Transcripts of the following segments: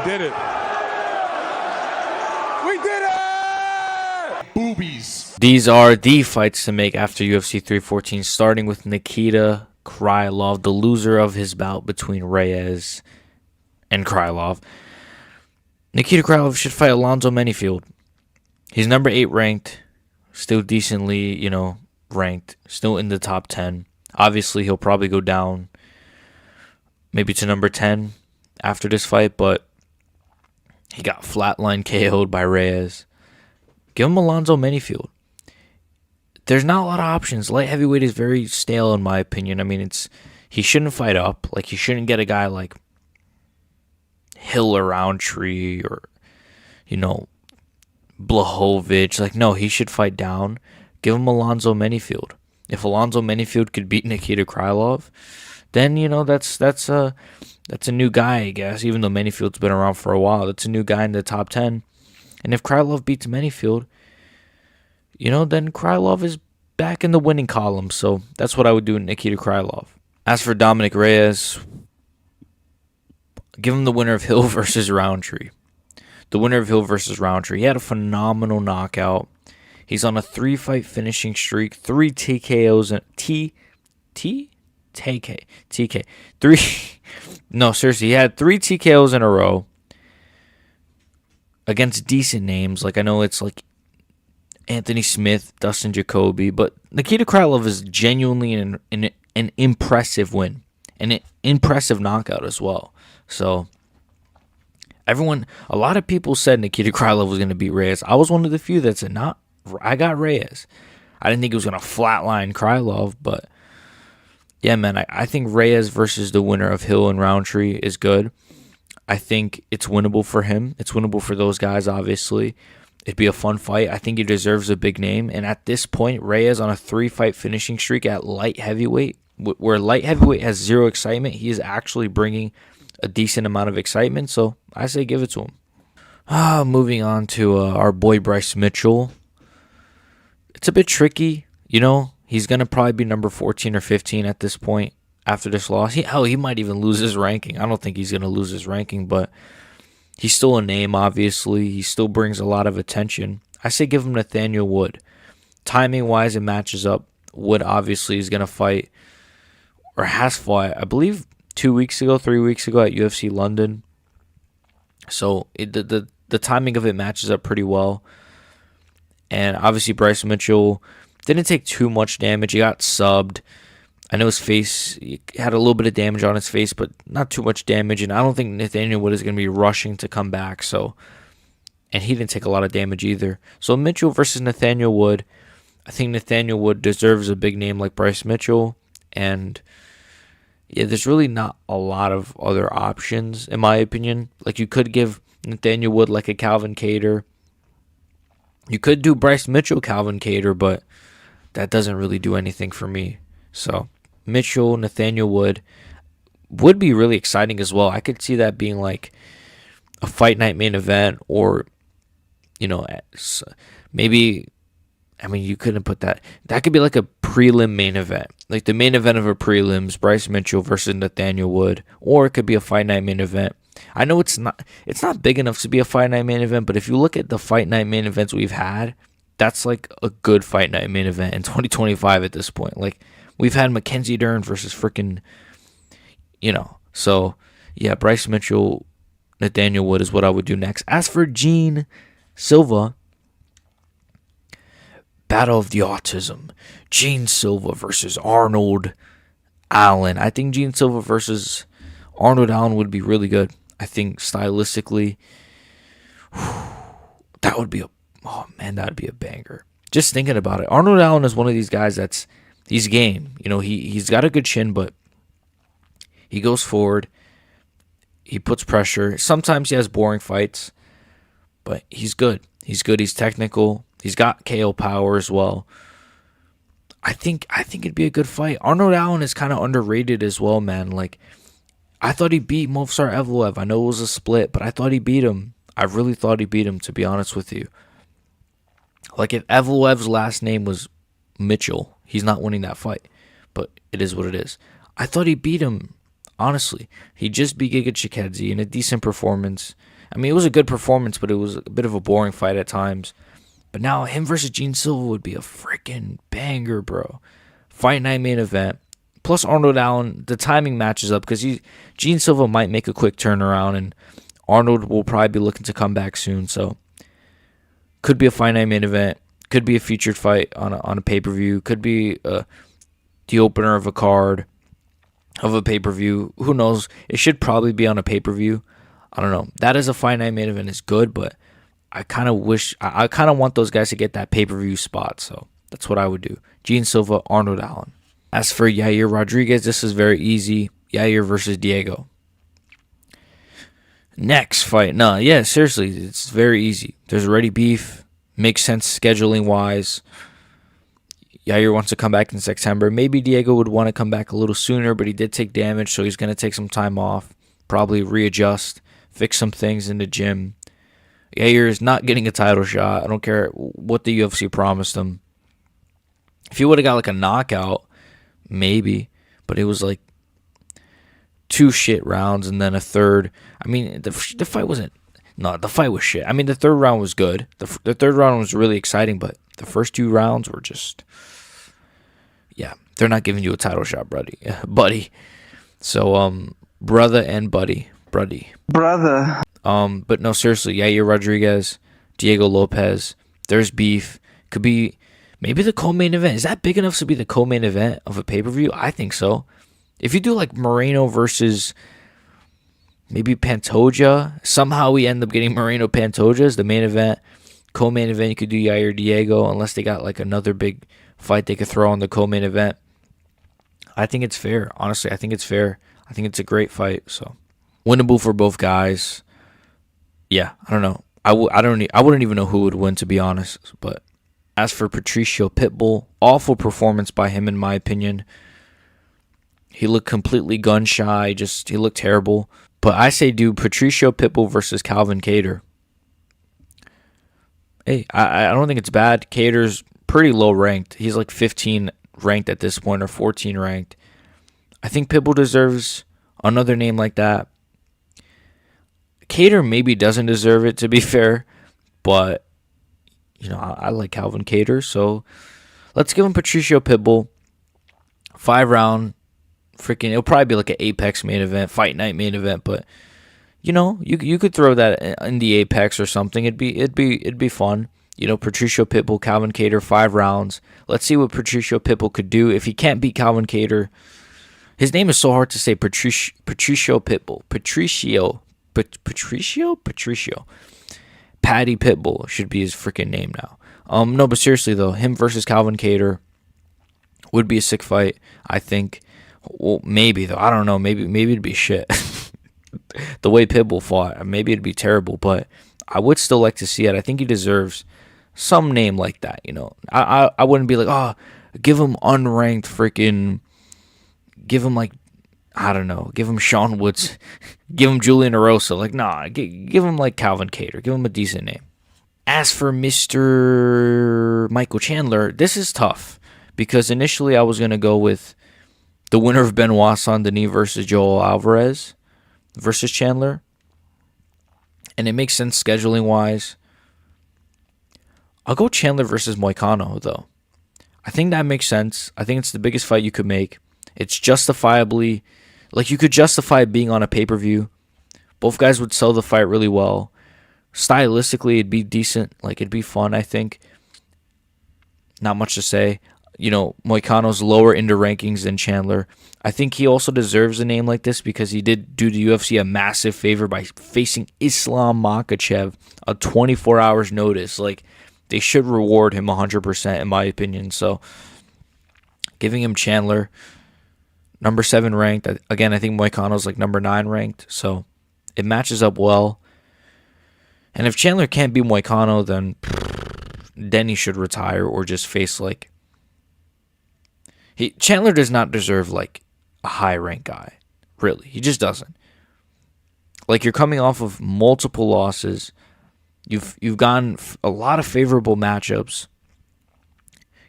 did it. We did it! Boobies. These are the fights to make after UFC 314, starting with Nikita Krylov, the loser of his bout between Reyes and Krylov. Nikita Krylov should fight Alonzo Menifield. He's number 8 ranked, still decently, ranked, still in the top 10. Obviously, he'll probably go down maybe to number 10 after this fight, but he got flatline KO'd by Reyes. Give him Alonzo Menifield. There's not a lot of options. Light heavyweight is very stale in my opinion. I mean, he shouldn't fight up. Like, he shouldn't get a guy like Hill or Roundtree or, Blachowicz. Like, no, he should fight down. Give him Alonzo Menifield. If Alonzo Menifield could beat Nikita Krylov, then, that's a new guy, I guess, even though Menifield's been around for a while. That's a new guy in the top 10. And if Krylov beats Menifield, then Krylov is back in the winning column. So that's what I would do with Nikita Krylov. As for Dominick Reyes, give him the winner of Hill versus Roundtree. The winner of Hill versus Roundtree. He had a phenomenal knockout. He's on a 3-fight finishing streak, 3 TKOs and TK. No, seriously, he had 3 TKOs in a row against decent names. Like, I know it's like Anthony Smith, Dustin Jacoby, but Nikita Krylov is genuinely an impressive win, an impressive knockout as well. So, a lot of people said Nikita Krylov was going to beat Reyes. I was one of the few that said, not. I got Reyes. I didn't think he was going to flatline Krylov, but yeah, man, I think Reyes versus the winner of Hill and Roundtree is good. I think it's winnable for him. It's winnable for those guys, obviously. It'd be a fun fight. I think he deserves a big name. And at this point, Reyes on a 3-fight finishing streak at light heavyweight, where light heavyweight has zero excitement, he is actually bringing a decent amount of excitement. So I say give it to him. Moving on to our boy Bryce Mitchell. It's a bit tricky, He's going to probably be number 14 or 15 at this point after this loss. He might even lose his ranking. I don't think he's going to lose his ranking, but he's still a name, obviously. He still brings a lot of attention. I say give him Nathaniel Wood. Timing-wise, it matches up. Wood obviously is going to fight, or has fought, I believe 3 weeks ago at UFC London. So the timing of it matches up pretty well. And obviously Bryce Mitchell didn't take too much damage. He got subbed. I know his face, he had a little bit of damage on his face, but not too much damage. And I don't think Nathaniel Wood is going to be rushing to come back. So, and he didn't take a lot of damage either. So Mitchell versus Nathaniel Wood. I think Nathaniel Wood deserves a big name like Bryce Mitchell. And yeah, there's really not a lot of other options, in my opinion. Like, you could give Nathaniel Wood like a Calvin Kattar. You could do Bryce Mitchell, Calvin Kattar, but that doesn't really do anything for me. So, Mitchell, Nathaniel Wood would be really exciting as well. I could see that being like a fight night main event, or, maybe, you couldn't put that. That could be like a prelim main event. Like the main event of a prelims, Bryce Mitchell versus Nathaniel Wood. Or it could be a fight night main event. I know it's not big enough to be a fight night main event, but if you look at the fight night main events we've had, that's like a good fight night main event in 2025 at this point. Like, we've had Mackenzie Dern versus freaking, So, yeah, Bryce Mitchell, Nathaniel Wood is what I would do next. As for Gene Silva, Battle of the Autism. Gene Silva versus Arnold Allen. I think Gene Silva versus Arnold Allen would be really good. I think stylistically, that would be a banger. Just thinking about it. Arnold Allen is one of these guys he's game. He's got a good chin, but he goes forward. He puts pressure. Sometimes he has boring fights, but he's good. He's technical. He's got KO power as well. I think it'd be a good fight. Arnold Allen is kind of underrated as well, man. Like, I thought he beat Movsar Evloev. I know it was a split, but I thought he beat him. I really thought he beat him, to be honest with you. Like, if Evloev's last name was Mitchell, he's not winning that fight. But it is what it is. I thought he beat him, honestly. He just beat Giga Chikadze in a decent performance. I mean, it was a good performance, but it was a bit of a boring fight at times. But now him versus Gene Silva would be a freaking banger, bro. Fight night main event. Plus Arnold Allen, the timing matches up because Gene Silva might make a quick turnaround, and Arnold will probably be looking to come back soon. So could be a fight night main event. Could be a featured fight on a pay-per-view. Could be the opener of a card of a pay-per-view. Who knows? It should probably be on a pay-per-view. I don't know. That is a fight night main event is good, but I kind of want those guys to get that pay-per-view spot. So that's what I would do. Gene Silva, Arnold Allen. As for Yair Rodriguez, this is very easy. Yair versus Diego. Next fight. No, yeah, seriously, it's very easy. There's already beef. Makes sense scheduling-wise. Yair wants to come back in September. Maybe Diego would want to come back a little sooner, but he did take damage, so he's going to take some time off. Probably readjust, fix some things in the gym. Yair is not getting a title shot. I don't care what the UFC promised him. If he would have got like a knockout, maybe. But it was like 2 shit rounds and then a third. I mean, the fight wasn't... No, the fight was shit. I mean, the third round was good. The third round was really exciting, but the first 2 rounds were just... Yeah, they're not giving you a title shot, buddy. So, brother and buddy. Brother. But no, seriously, Yair Rodriguez, Diego Lopes, there's beef. Could be maybe the co-main event. Is that big enough to be the co-main event of a pay-per-view? I think so. If you do like Moreno versus maybe Pantoja, somehow we end up getting Moreno Pantoja as the main event. Co-main event, you could do Yair Diego, unless they got like another big fight they could throw on the co-main event. I think it's fair. Honestly, I think it's fair. I think it's a great fight. So winnable for both guys. Yeah, I don't know. I wouldn't even know who would win, to be honest. But as for Patricio Pitbull, awful performance by him in my opinion. He looked completely gun shy. He looked terrible. But I say do Patricio Pitbull versus Calvin Kattar. Hey, I don't think it's bad. Cater's pretty low ranked. He's like 15 ranked at this point or 14 ranked. I think Pitbull deserves another name like that. Kattar maybe doesn't deserve it, to be fair, but I like Calvin Kattar, so let's give him Patricio Pitbull. 5-round, it'll probably be like an Apex main event, fight night main event, but you could throw that in the Apex or something. It'd be fun. Patricio Pitbull, Calvin Kattar, 5 rounds. Let's see what Patricio Pitbull could do. If he can't beat Calvin Kattar, his name is so hard to say. Patricio Pitbull. Patricio. Patty Pitbull should be his freaking name now. No, but seriously though, him versus Calvin Kattar would be a sick fight, I think. Well, maybe though. I don't know. Maybe it'd be shit. The way Pitbull fought, maybe it'd be terrible, but I would still like to see it. I think he deserves some name like that, I wouldn't be like, give him unranked freaking, give him like, I don't know, give him Sean Woods, give him Julian Erosa. Like, nah, give him like Calvin Kattar. Give him a decent name. As for Mr. Michael Chandler, this is tough because initially I was going to go with the winner of Benoit Saint-Denis versus Joel Alvarez versus Chandler. And it makes sense scheduling-wise. I'll go Chandler versus Moicano, though. I think that makes sense. I think it's the biggest fight you could make. It's justifiably... Like, you could justify it being on a pay-per-view. Both guys would sell the fight really well. Stylistically, it'd be decent. Like, it'd be fun, I think. Not much to say. Moicano's lower in the rankings than Chandler. I think he also deserves a name like this because he did do the UFC a massive favor by facing Islam Makhachev a 24 hours notice. Like, they should reward him 100% in my opinion. So, giving him Chandler, number 7 ranked. Again, I think Moicano's like number 9 ranked. So, it matches up well. And if Chandler can't beat Moicano, then he should retire or just face like... Chandler does not deserve like a high rank guy. Really. He just doesn't. Like, you're coming off of multiple losses. You've gotten a lot of favorable matchups.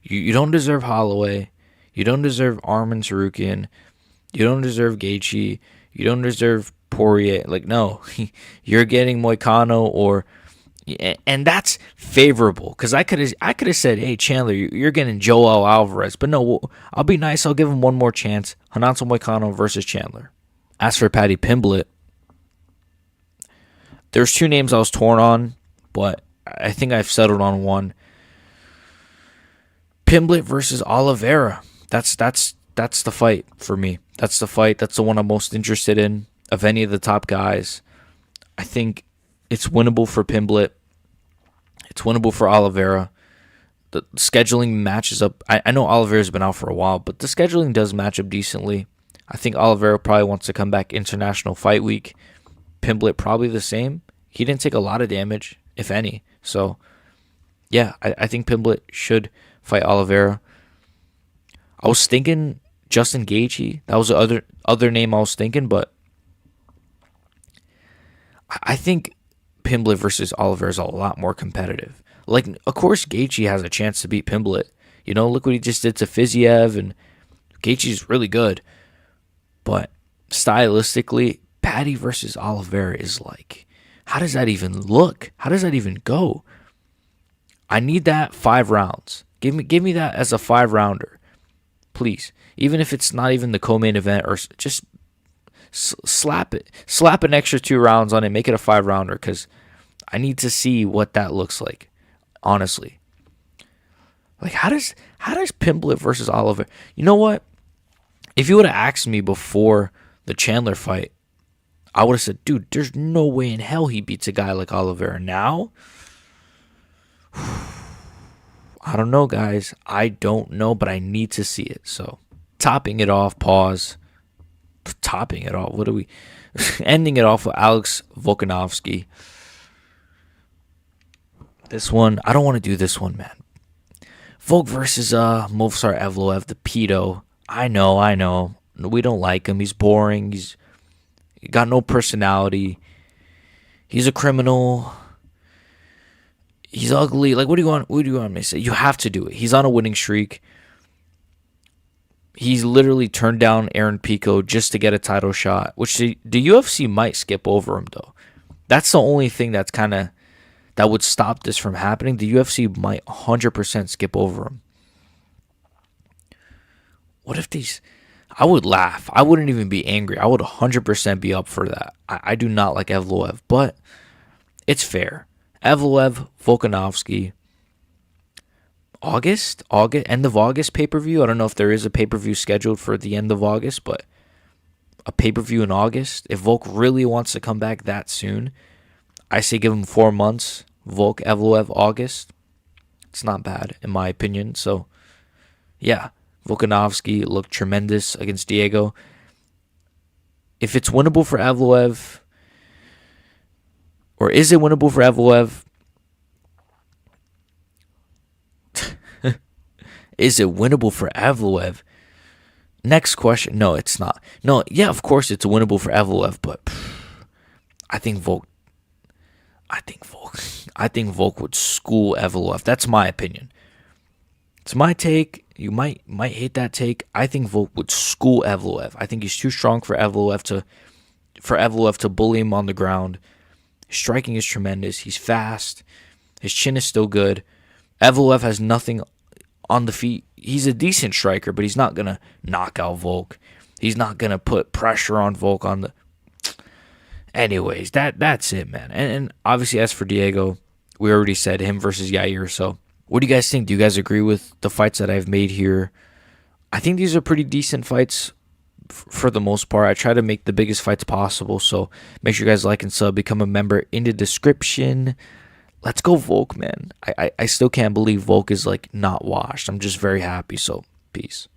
You don't deserve Holloway. You don't deserve Arman Tsarukyan. You don't deserve Gaethje. You don't deserve Poirier. Like, no, you're getting Moicano and that's favorable because I could have said, hey, Chandler, you're getting Joel Alvarez. But no, I'll be nice. I'll give him one more chance. Renato Moicano versus Chandler. As for Paddy Pimblett, there's two names I was torn on, but I think I've settled on one. Pimblett versus Oliveira. That's the fight for me. That's the fight. That's the one I'm most interested in of any of the top guys. I think it's winnable for Pimblett. It's winnable for Oliveira. The scheduling matches up. I know Oliveira's been out for a while, but the scheduling does match up decently. I think Oliveira probably wants to come back International Fight Week. Pimblett probably the same. He didn't take a lot of damage, if any. So, yeah, I think Pimblett should fight Oliveira. I was thinking Justin Gaethje. That was the other name I was thinking, but I think Pimblett versus Oliveira is a lot more competitive. Like, of course, Gaethje has a chance to beat Pimblett. You know, look what he just did to Fiziev, and Gaethje's really good. But stylistically, Paddy versus Oliveira is like, how does that even look? How does that even go? I need that 5 rounds. Give me that as a 5-rounder, please. Even if it's not even the co-main event, or just slap an extra 2 rounds on it, make it a 5-rounder, because I need to see what that looks like. Honestly, like how does Pimblett versus Oliveira? You know what? If you would have asked me before the Chandler fight, I would have said, dude, there's no way in hell he beats a guy like Oliveira. Now, I don't know, guys. I don't know, but I need to see it. So, topping it off, pause. Topping it off. What are we? Ending it off with Alex Volkanovski. This one, I don't want to do this one, man. Volk versus Movsar Evloev, the pedo. I know. We don't like him. He's boring. He got no personality. He's a criminal. He's ugly. Like, what do you want me to say? You have to do it. He's on a winning streak. He's literally turned down Aaron Pico just to get a title shot, which the UFC might skip over him, though. That's the only thing that's kind of that would stop this from happening. The UFC might 100% skip over him. What if these... I would laugh. I wouldn't even be angry. I would 100% be up for that. I do not like Evloev, but it's fair. Evloev, Volkanovski, August, end of August pay-per-view. I don't know if there is a pay-per-view scheduled for the end of August, but a pay-per-view in August. If Volk really wants to come back that soon, I say give him 4 months. Volk, Evloev, August. It's not bad, in my opinion. So, yeah. Volkanovski looked tremendous against Diego. If it's winnable for Evloev, or is it winnable for Evloev? Is it winnable for Evloev? Next question. No, it's not. No, yeah, of course it's winnable for Evloev, but I think Volk would school Evloev. That's my opinion. It's my take. You might hate that take. I think Volk would school Evloev. I think he's too strong for Evloev to bully him on the ground. His striking is tremendous. He's fast. His chin is still good. Evloev has nothing on the feet. He's a decent striker, but he's not gonna knock out Volk. He's not gonna put pressure on Volk on the. Anyways, that's it, man. And obviously, as for Diego, we already said him versus Yair. So, what do you guys think? Do you guys agree with the fights that I've made here? I think these are pretty decent fights for the most part. I try to make the biggest fights possible. So, make sure you guys like and sub. Become a member in the description. Let's go Volk, man. I still can't believe Volk is like not washed. I'm just very happy. So, peace.